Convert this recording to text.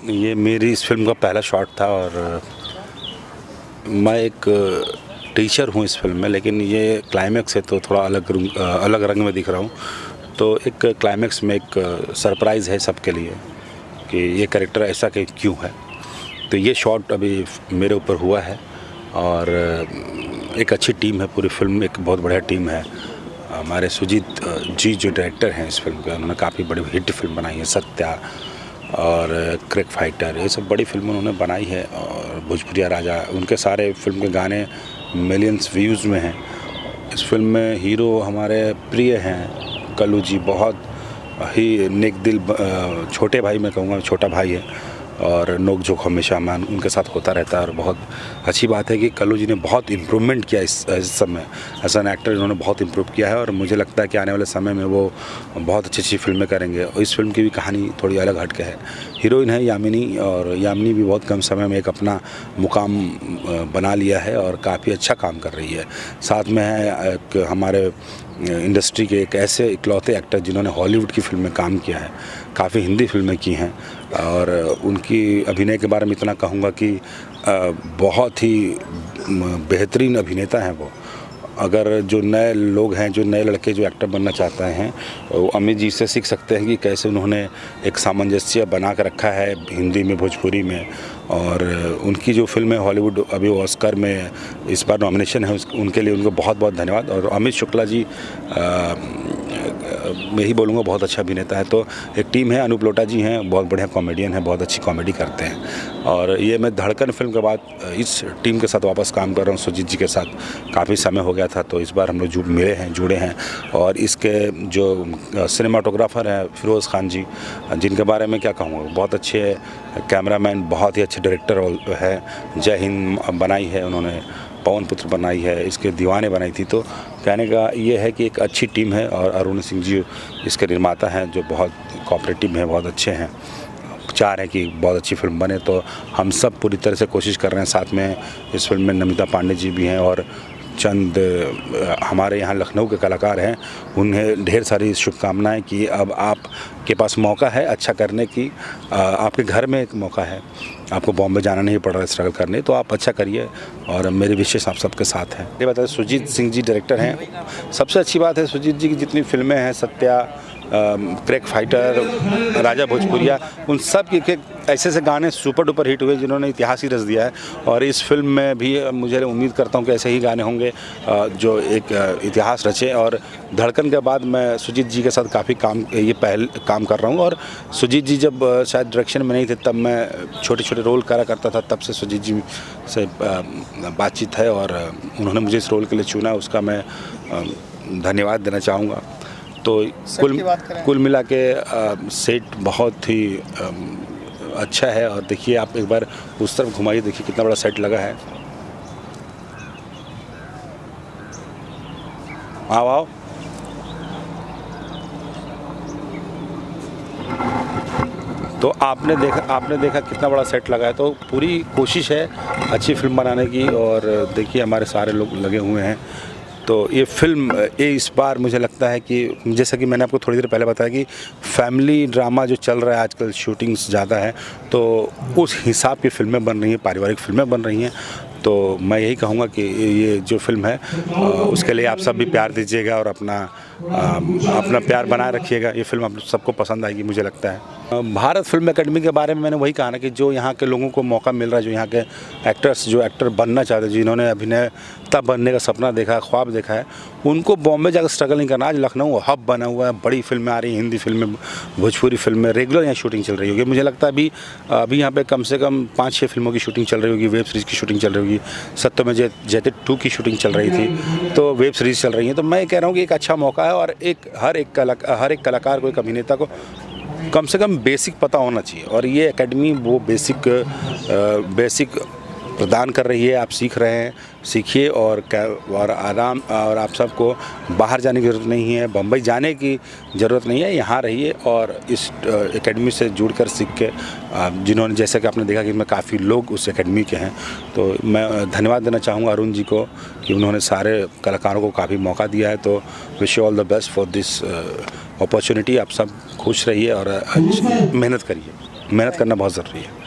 ये मेरी इस फिल्म का पहला शॉट था और मैं एक टीचर हूँ इस फिल्म में, लेकिन ये क्लाइमैक्स है तो थोड़ा अलग रंग में दिख रहा हूँ। तो एक क्लाइमैक्स में एक सरप्राइज़ है सबके लिए कि ये कैरेक्टर ऐसा कि क्यों है। तो ये शॉट अभी मेरे ऊपर हुआ है और एक अच्छी टीम है, पूरी फिल्म एक बहुत बढ़िया टीम है। हमारे सुजीत जी जो डायरेक्टर हैं इस फिल्म के, उन्होंने काफ़ी बड़ी हिट फिल्म बनाई है, सत्या और क्रिक फाइटर, ये सब बड़ी फिल्म उन्होंने बनाई है। और भोजपुरिया राजा, उनके सारे फिल्म के गाने मिलियंस व्यूज़ में हैं। इस फिल्म में हीरो हमारे प्रिय हैं कल्लू जी, बहुत ही नेक दिल छोटे भाई, मैं कहूँगा छोटा भाई है और नोक झोंक हमेशा मैं उनके साथ होता रहता है। और बहुत अच्छी बात है कि कल्लू जी ने बहुत इम्प्रूवमेंट किया इस समय, एज एन एक्टर इन्होंने बहुत इम्प्रूव किया है और मुझे लगता है कि आने वाले समय में वो बहुत अच्छी फिल्में करेंगे। और इस फिल्म की भी कहानी थोड़ी अलग हट के है। हीरोइन है यामिनी, और यामिनी भी बहुत कम समय में एक अपना मुकाम बना लिया है और काफ़ी अच्छा काम कर रही है। साथ में है एक हमारे इंडस्ट्री के एक ऐसे इकलौते एक्टर जिन्होंने हॉलीवुड की फिल्म में काम किया है, काफ़ी हिंदी फिल्में की हैं। और उनकी अभिनय के बारे में इतना कहूँगा कि बहुत ही बेहतरीन अभिनेता हैं वो। अगर जो नए लोग हैं, जो नए लड़के जो एक्टर बनना चाहते हैं, वो अमित जी से सीख सकते हैं कि कैसे उन्होंने एक सामंजस्य बना कर रखा है हिंदी में, भोजपुरी में। और उनकी जो फिल्म है हॉलीवुड, अभी ऑस्कर में इस बार नॉमिनेशन है, उनके लिए उनको बहुत बहुत धन्यवाद। और अमित शुक्ला जी मैं ही बोलूँगा बहुत अच्छा अभिनेता है। तो एक टीम है, अनूप लोटा जी हैं, बहुत बढ़िया कॉमेडियन हैं, बहुत अच्छी कॉमेडी करते हैं। और ये मैं धड़कन फिल्म के बाद इस टीम के साथ वापस काम कर रहा हूँ, सुजीत जी के साथ। काफ़ी समय हो गया था, तो इस बार हम लोग मिले हैं, जुड़े हैं। और इसके जो सिनेमाटोग्राफर हैं फिरोज़ खान जी, जिनके बारे में क्या कहूँगा, बहुत अच्छे कैमरामैन, बहुत ही अच्छे डायरेक्टर है। जय हिंद बनाई है उन्होंने, पवन पुत्र बनाई है, इसके दीवाने बनाई थी। तो कहने का ये है कि एक अच्छी टीम है और अरुण सिंह जी इसके निर्माता हैं, जो बहुत कोऑपरेटिव हैं, बहुत अच्छे हैं। चाह रहे हैं कि बहुत अच्छी फिल्म बने, तो हम सब पूरी तरह से कोशिश कर रहे हैं। साथ में इस फिल्म में नमिता पांडे जी भी हैं और चंद हमारे यहाँ लखनऊ के कलाकार हैं। उन्हें ढेर सारी शुभकामनाएं कि अब आपके पास मौका है अच्छा करने की, आपके घर में एक मौका है, आपको बॉम्बे जाना नहीं पड़ रहा है स्ट्रगल करने, तो आप अच्छा करिए और मेरी विशेष आप सबके साथ हैं। ये बताइए, सुजीत सिंह जी डायरेक्टर हैं। सबसे अच्छी बात है सुजीत जी की जितनी फिल्में हैं, सत्या, क्रिक फाइटर, राजा भोजपुरिया, उन सब के ऐसे गाने सुपर डुपर हिट हुए जिन्होंने इतिहास ही रच दिया है। और इस फिल्म में भी मुझे उम्मीद करता हूँ कि ऐसे ही गाने होंगे जो एक इतिहास रचे। और धड़कन के बाद मैं सुजीत जी के साथ काफ़ी काम कर रहा हूँ। और सुजीत जी जब शायद डायरेक्शन में नहीं थे, तब मैं छोटे छोटे रोल करा करता था, तब से सुजीत जी से बातचीत है और उन्होंने मुझे इस रोल के लिए चुना, उसका मैं धन्यवाद देना चाहूँगा। तो कुल मिला के सेट बहुत ही अच्छा है। और देखिए, आप एक बार उस तरफ घुमाइए, देखिए कितना बड़ा सेट लगा है। आओ तो आपने देखा कितना बड़ा सेट लगा है। तो पूरी कोशिश है अच्छी फिल्म बनाने की। और देखिए हमारे सारे लोग लगे हुए हैं। तो ये फिल्म इस बार मुझे लगता है कि जैसा कि मैंने आपको थोड़ी देर पहले बताया कि फैमिली ड्रामा जो चल रहा है आजकल, शूटिंग्स ज़्यादा है, तो उस हिसाब की फिल्में बन रही हैं, पारिवारिक फिल्में बन रही हैं। तो मैं यही कहूँगा कि ये जो फिल्म है उसके लिए आप सब भी प्यार दीजिएगा और अपना प्यार बनाए रखिएगा। ये फिल्म आप सबको पसंद आएगी मुझे लगता है। भारत फिल्म एकेडमी के बारे में मैंने वही कहा ना कि जो यहाँ के लोगों को मौका मिल रहा है, जो यहाँ के एक्टर्स जो एक्टर बनना चाहते हैं, जिन्होंने अभिनेता बनने का सपना देखा है, ख्वाब देखा है, उनको बॉम्बे जाकर स्ट्रगल नहीं करना। आज लखनऊ हब बना हुआ है, बड़ी फिल्में आ रही हैं, हिंदी फिल्में, भोजपुरी फिल्में, रेगुलर यहाँ शूटिंग चल रही होगी। मुझे लगता है अभी यहाँ पे कम से कम 5-6 फिल्मों की शूटिंग चल रही होगी, वेब सीरीज़ की शूटिंग चल रही होगी। सत्यमेव जयते 2 की शूटिंग चल रही थी, तो वेब सीरीज़ चल रही है। तो मैं कह रहा हूँ कि एक अच्छा मौका है और हर एक कलाकार को, एक अभिनेता को कम से कम बेसिक पता होना चाहिए। और ये एकेडमी वो बेसिक प्रदान कर रही है। आप सीख रहे हैं, सीखिए और आराम। और आप सबको बाहर जाने की ज़रूरत नहीं है, बम्बई जाने की ज़रूरत नहीं है, यहाँ रहिए और इस एकेडमी से जुड़कर सीख के, जिन्होंने, जैसे कि आपने देखा कि मैं काफ़ी लोग उस एकेडमी के हैं, तो मैं धन्यवाद देना चाहूँगा अरुण जी को कि उन्होंने सारे कलाकारों को काफ़ी मौका दिया है। तो wish you all the best for this opportunity. आप सब खुश रहिए और मेहनत करिए, मेहनत करना बहुत ज़रूरी है।